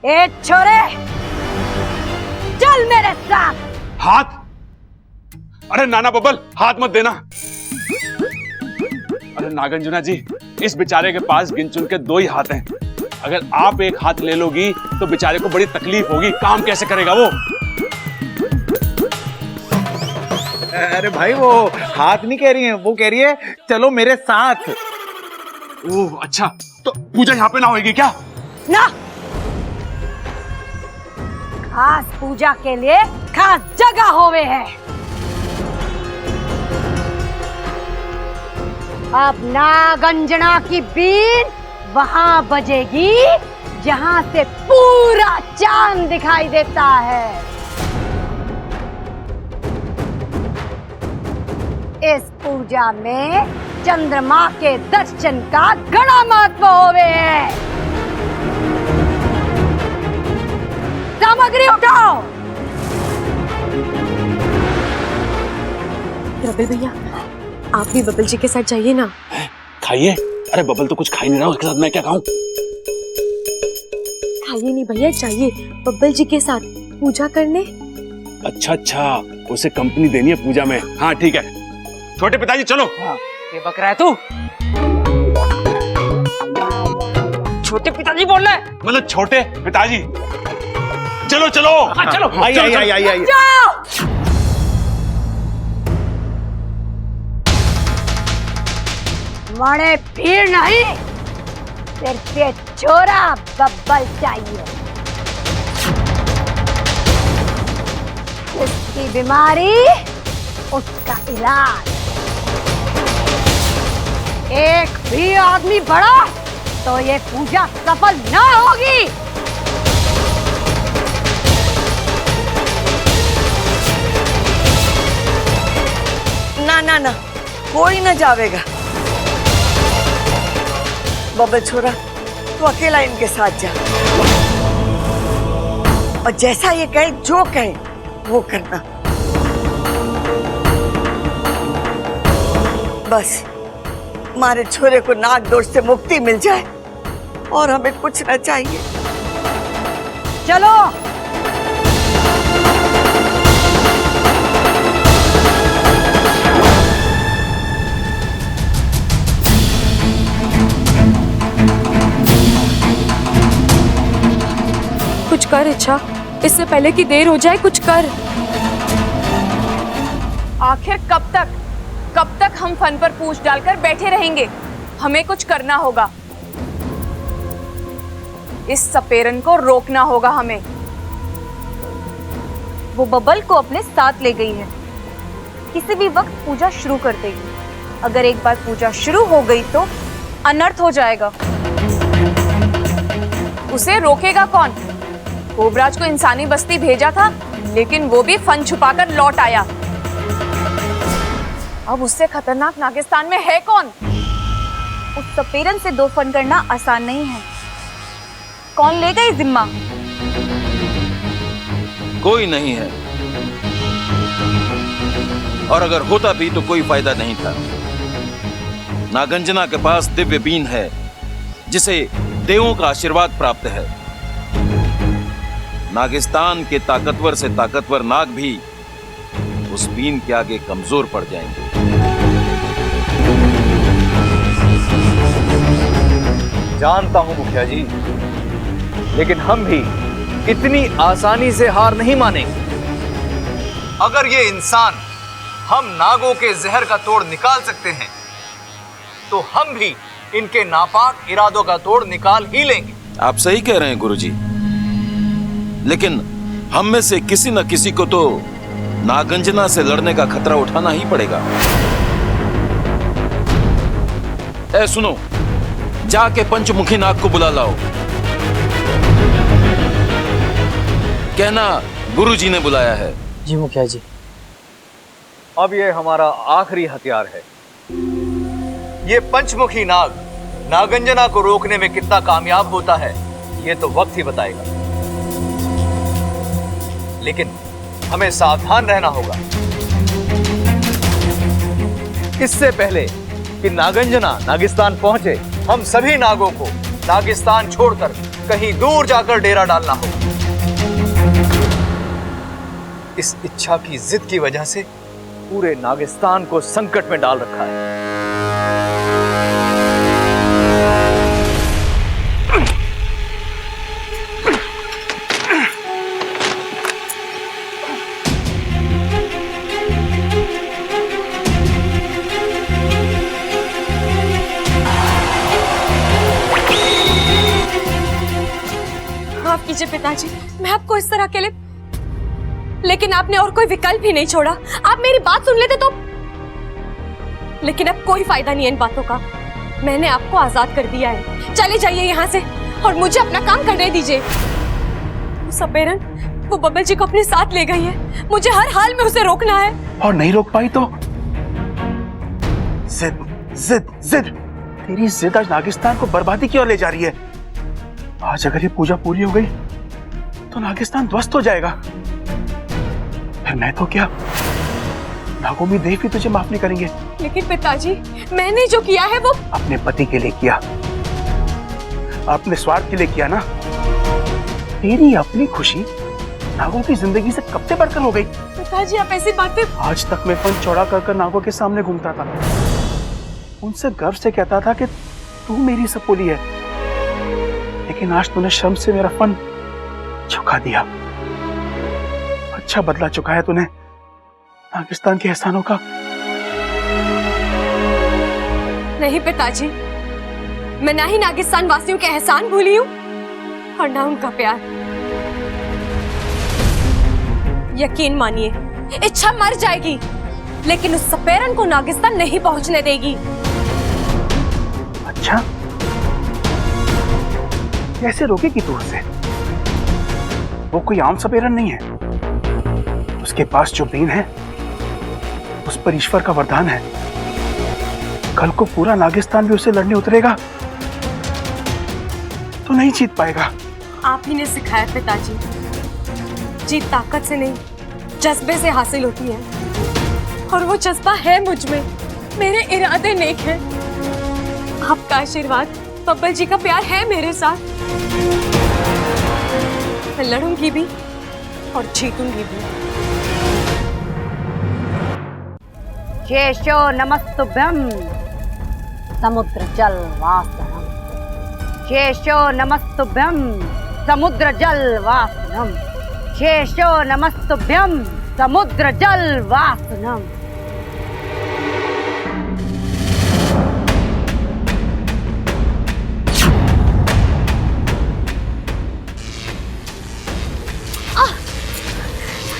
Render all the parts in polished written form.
ए छोरे, चल मेरे साथ। हाथ? अरे नाना बब्बल, हाथ मत देना। अरे नागार्जुना जी, इस बेचारे के पास गिन चुन के 2 ही हाथ हैं। अगर आप एक हाथ ले लोगी तो बेचारे को बड़ी तकलीफ होगी, काम कैसे करेगा वो? अरे भाई, वो हाथ नहीं कह रही है, वो कह रही है चलो मेरे साथ। ओह अच्छा, तो पूजा यहाँ पे ना होगी क्या? ना, खास पूजा के लिए खास जगह होवे है। अब नागंजना की बीन वहां बजेगी जहां से पूरा चांद दिखाई देता है। इस पूजा में चंद्रमा के दर्शन का घना महत्व होवे है। सामग्री उठाओ। रबिल भैया, आप भी बबल जी के साथ जाइए ना। खाइए। अरे बबल तो कुछ खा ही नहीं रहा, उसके साथ मैं क्या खाऊं? खाइए नहीं भैया, जाइए बबल जी के साथ पूजा करने। अच्छा अच्छा, उसे कंपनी देनी है पूजा में। हाँ ठीक है, छोटे पिताजी चलो। ये बक रहा है तू? छोटे पिताजी बोल रहा है? मतलब छोटे पिताजी। चलो चलो। हाँ चलो। आई। जाओ। मणे भीड़ नहीं, सिर्फ ये छोरा बब्बल चाहिए। उसकी बीमारी, उसका इलाज। एक भी आदमी बढ़ा तो ये पूजा सफल ना होगी। ना ना ना, कोई ना जावेगा। बब्बल छोरा, तू अकेला इनके साथ जा और जैसा ये कहे, जो कहे वो करना। बस हमारे छोरे को नागदोष से मुक्ति मिल जाए और हमें कुछ न चाहिए। चलो। कुछ कर इच्छा, इससे पहले कि देर हो जाए, कुछ कर। आखिर कब तक हम फन पर पूछ डालकर बैठे रहेंगे? हमें कुछ करना होगा। इस सपेरन को रोकना होगा हमें। वो बबल को अपने साथ ले गई है, किसी भी वक्त पूजा शुरू कर देगी। अगर एक बार पूजा शुरू हो गई तो अनर्थ हो जाएगा। उसे रोकेगा कौन? कोबराज को इंसानी बस्ती भेजा था, लेकिन वो भी फन छुपाकर लौट आया। अब उससे खतरनाक नागिस्तान में है कौन? उस सपेरन से 2 फन करना आसान नहीं है। कौन लेगा ये जिम्मा? कोई नहीं है, और अगर होता भी तो कोई फायदा नहीं था। नागंजना के पास दिव्य बीन है, जिसे देवों का आशीर्वाद प्राप्त है। नागिस्तान के ताकतवर से ताकतवर नाग भी उस बीन के आगे कमजोर पड़ जाएंगे। जानता हूं मुखिया जी, लेकिन हम भी इतनी आसानी से हार नहीं मानेंगे। अगर ये इंसान हम नागों के जहर का तोड़ निकाल सकते हैं, तो हम भी इनके नापाक इरादों का तोड़ निकाल ही लेंगे। आप सही कह रहे हैं गुरुजी, लेकिन हम में से किसी न किसी को तो नागंजना से लड़ने का खतरा उठाना ही पड़ेगा। ए सुनो, जाके पंचमुखी नाग को बुला लाओ। कहना गुरुजी ने बुलाया है। जी मुखिया जी। अब ये हमारा आखिरी हथियार है। ये पंचमुखी नाग नागंजना को रोकने में कितना कामयाब होता है, ये तो वक्त ही बताएगा। लेकिन हमें सावधान रहना होगा। इससे पहले कि नागंजना नागिस्तान पहुंचे, हम सभी नागों को नागिस्तान छोड़कर कहीं दूर जाकर डेरा डालना हो। इस इच्छा की जिद की वजह से पूरे नागिस्तान को संकट में डाल रखा है। माफ कीजिए पिताजी, मैं आपको इस तरह अकेले, लेकिन आपने और कोई विकल्प ही नहीं छोड़ा। आप मेरी बात सुन लेते तो, लेकिन अब कोई फायदा नहीं है इन बातों का। मैंने आपको आजाद कर दिया है, चले जाइए यहाँ से और मुझे अपना काम करने दीजिए। सपेरन वो बब्बल जी को अपने साथ ले गई है, मुझे हर हाल में उसे रोकना है। और नहीं रोक पाई तो जिद जिद जिद, तेरी जिद आज नागिस्तान को बर्बादी की ओर ले जा रही है। आज अगर ये पूजा पूरी हो गई तो नागिस्तान ध्वस्त हो जाएगा। फिर मैं तो क्या, नागोमी देव भी तुझे माफ नहीं करेंगे। लेकिन पिताजी, मैंने जो किया है वो अपने पति के लिए किया, अपने स्वार्थ के लिए किया ना। तेरी अपनी खुशी नागों की जिंदगी से कब से बढ़कर हो गई। पिताजी आप ऐसी बातें, आज तक मैं फन चौड़ा कर नागों के सामने घूमता था, उनसे गर्व से कहता था कि तू मेरी सपोली है, लेकिन आज तूने शर्म से मेरा फन झुका दिया। अच्छा बदला चुकाया तूने नागिस्तान के एहसानों का। नहीं पिताजी, मैं ना ही नागिस्तान वासियों के एहसान भूली हूँ और ना उनका प्यार। यकीन मानिए, इच्छा मर जाएगी लेकिन उस सपेरन को नागिस्तान नहीं पहुंचने देगी। अच्छा, कैसे रोकेगी तू उसे? वो कोई आम सपेरन नहीं है, उसके पास जो बीन है उस पर ईश्वर का वरदान है। कल को पूरा नागिस्तान भी उसे लड़ने उतरेगा तो नहीं जीत पाएगा। आप ही ने सिखाया पिताजी, जीत ताकत से नहीं जज्बे से हासिल होती है, और वो जज्बा है मुझ में। मेरे इरादे नेक हैं। आपका आशीर्वाद, बब्बल जी का प्यार है मेरे साथ। मैं लड़ूंगी भी और जीतूंगी भी। शेषो नमस्तुभ्यं समुद्र जल वासनम। शेषो नमस्तुभ्यं समुद्र जल वासनम। शेषो नमस्तुभ्यं समुद्र जल वासनम।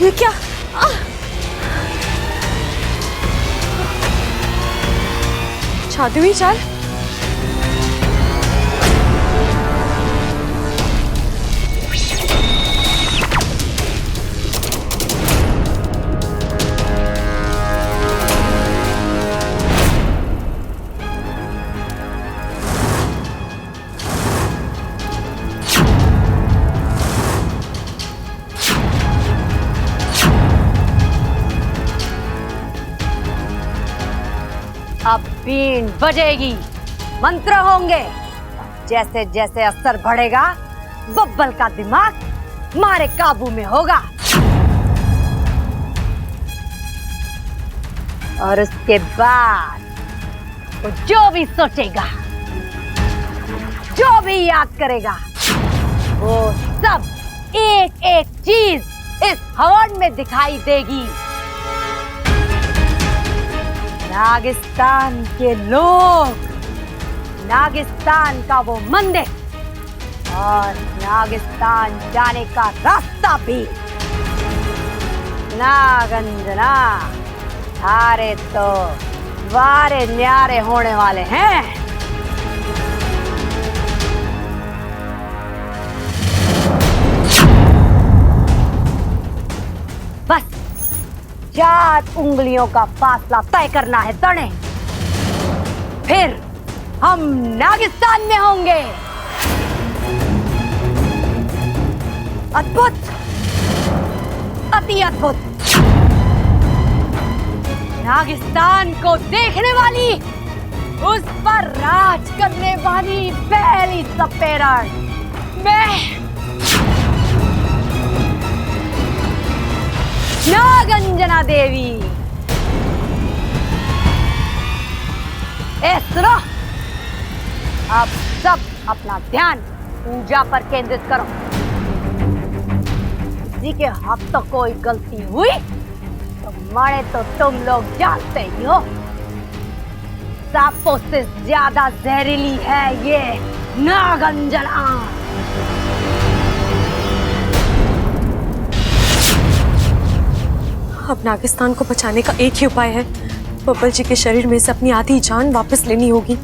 ये क्या? जादुई चाल? अब बीन बजेगी, मंत्र होंगे। जैसे जैसे असर बढ़ेगा, बब्बल का दिमाग हमारे काबू में होगा। और उसके बाद वो जो भी सोचेगा, जो भी याद करेगा, वो सब एक एक चीज इस हवन में दिखाई देगी। नागिस्तान के लोग, नागिस्तान का वो मंदिर और नागिस्तान जाने का रास्ता भी। नागंजना, सारे तो वारे न्यारे होने वाले हैं। बस 4 उंगलियों का फासला तय करना है तने, फिर हम नागिस्तान में होंगे। अद्भुत, अति अद्भुत। नागिस्तान को देखने वाली, उस पर राज करने वाली पहली सपेरन में नागंजना देवी। सुनो, अब सब अपना ध्यान पूजा पर केंद्रित करो। किसी के हाथ तो कोई गलती हुई तो मारे तो तुम लोग जानते ही हो। सांपों से ज्यादा जहरीली है ये नागंजना। अब नागिस्तान को बचाने का एक ही उपाय है, बब्बल जी के शरीर में से अपनी आधी जान वापस लेनी होगी।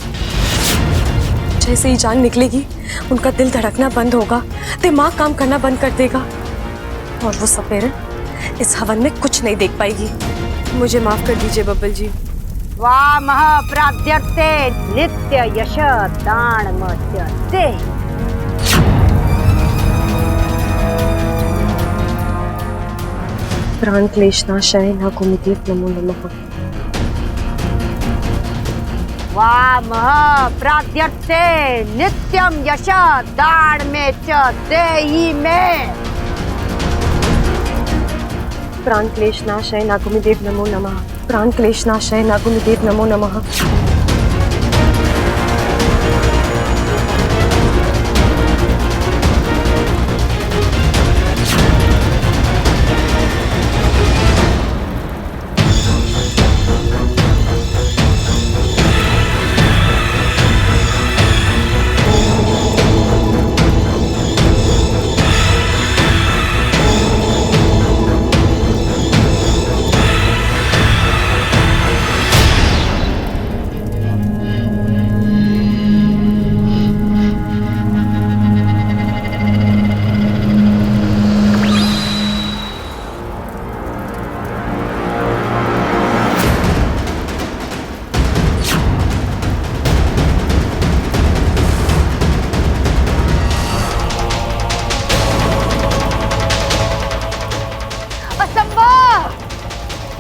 जैसे ही जान निकलेगी उनका दिल धड़कना बंद होगा, दिमाग काम करना बंद कर देगा और वो सपेरन इस हवन में कुछ नहीं देख पाएगी। मुझे माफ कर दीजिए बब्बल जी। वामः प्रार्थ्यते नित्य यश दानमत्यते। प्राण क्लेशनाशाय नागोमती नमो नमः। वामः प्रार्थ्यते नित्यम यश दान में च देहि में। प्राण क्लेशनाशाय नागोमती नमो नमः। प्राण क्लेशनाशाय नागोमती नमो नमः।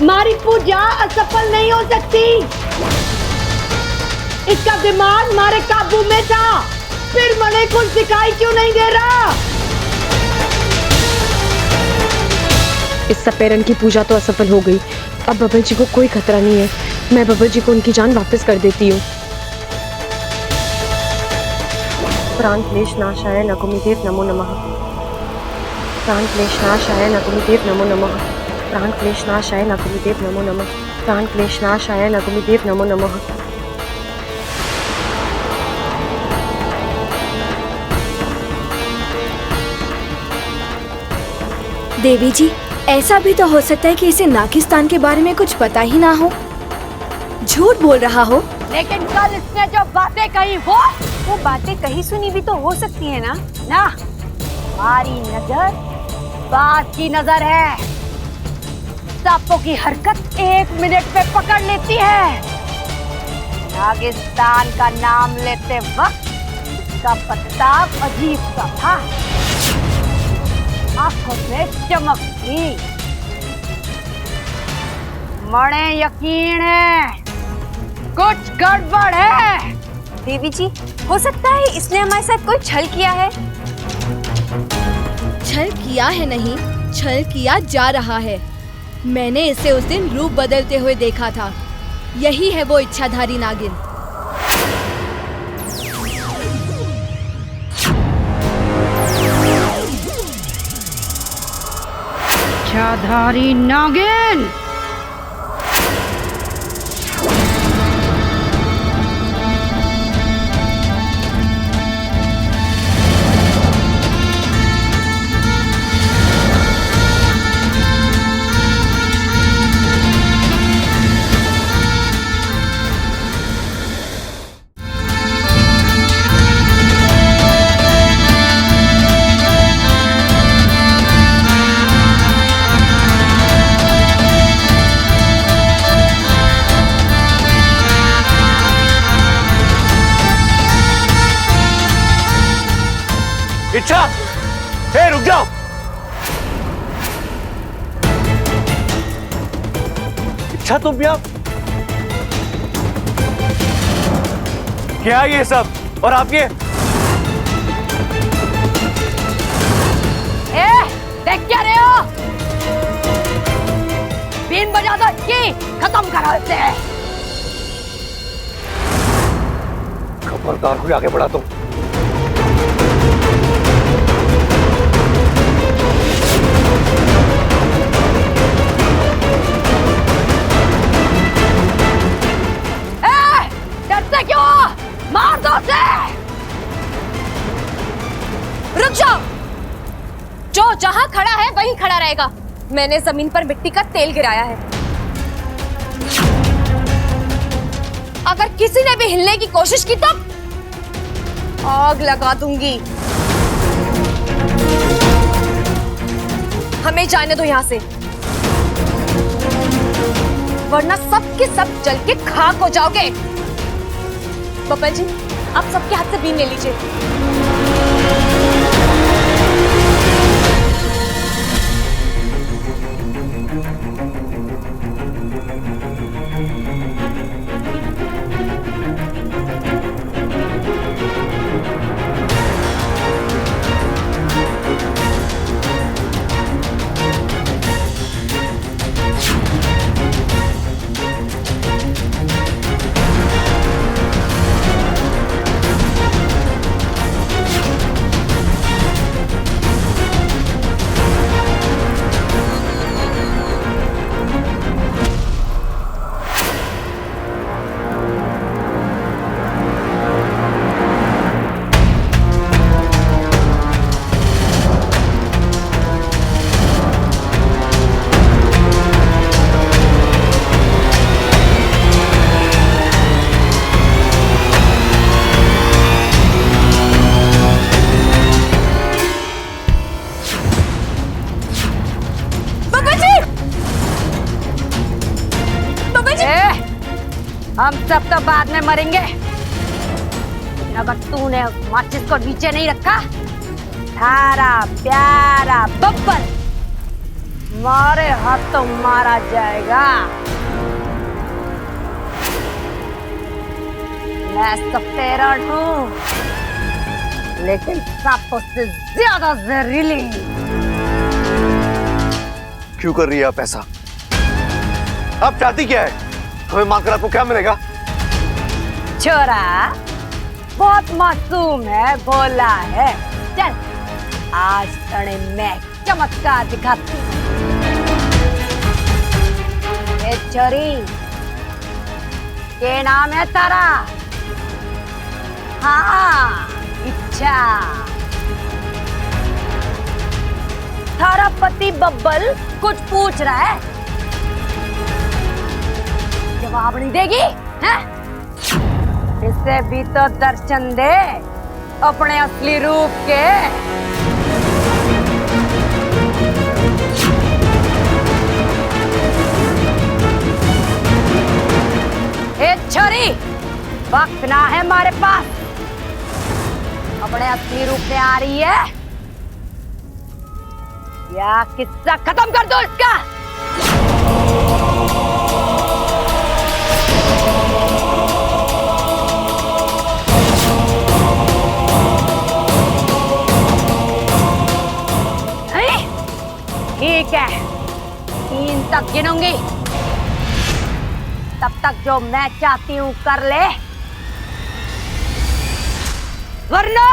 हमारी पूजा असफल नहीं हो सकती। इसका दिमाग हमारे काबू में था, फिर मने कुछ दिखाई क्यों नहीं दे रहा? इस सपेरन की पूजा तो असफल हो गई, अब बब्बल जी को कोई खतरा नहीं है। मैं बब्बल जी को उनकी जान वापस कर देती हूँ। प्राण क्लेशनाशाय नागोमतीर्थ नमो नमः। प्राण क्लेशनाशाय नागोमतीर्थ नमो नमः। प्राण क्लेशनाशाय नागोमतीर्थ नमो नमः। प्राण क्लेशनाशाय नागोमतीर्थ नमो नमः। देवी जी, ऐसा भी तो हो सकता है कि इसे नागिस्तान के बारे में कुछ पता ही ना हो, झूठ बोल रहा हो। लेकिन कल इसने जो बातें कही वो बातें कही सुनी भी तो हो सकती है ना? ना, हमारी नजर बात की नजर है। सांपों की हरकत 1 मिनट में पकड़ लेती है। नागिस्तान का नाम लेते वक्त इसका पत्ता अजीब सा था, आंखों में चमक थी। मणे यकीन है कुछ गड़बड़ है। देवी जी, हो सकता है इसने हमारे साथ कोई छल किया है। छल किया है नहीं, छल किया जा रहा है। मैंने इसे उस दिन रूप बदलते हुए देखा था। यही है वो इच्छाधारी नागिन। इच्छाधारी नागिन, इच्छा, हे रुक जाओ। इच्छा, तुम यहाँ क्या ये सब? और आप ये बीन बजा दो इसकी, खत्म करो इसे। खबरदार हुई आगे बढ़ा तो। डरते क्यों? मार दो उसे। रुक जाओ, जो जहां खड़ा है वहीं खड़ा रहेगा। मैंने जमीन पर मिट्टी का तेल गिराया है। अगर किसी ने भी हिलने की कोशिश की तो आग लगा दूंगी। हमें जाने दो यहां से, वरना सब के सब जल के खाक हो जाओगे। बब्बा जी, आप सबके हाथ से बीन ले लीजिए। हम सब तो बाद में मरेंगे, लेकिन अगर तूने उस माचिस को नीचे नहीं रखा, थारा प्यारा बब्बर मारे हाथों मारा जाएगा। मैं सपेरण हूँ, लेकिन सांपों से ज्यादा जहरीली। क्यों कर रही है आप ऐसा? आप चाहती क्या है? हमें मारकर आपको क्या मिलेगा? छोरा बहुत मासूम है, भोला है। चल आज तने मैं चमत्कार दिखाती हूँ। ए छोरी, ये नाम है तारा? हाँ, इच्छा। थारा पति बब्बल कुछ पूछ रहा है, जवाब नहीं देगी? हैं? इसे भी तो दर्शन दे अपने असली रूप के। ए छोरी, वक्त ना है हमारे पास। अपने असली रूप में आ रही है या किस्सा खत्म कर दो इसका। ठीक है, 3 तक गिनूंगी, तब तक जो मैं चाहती हूं कर ले, वरना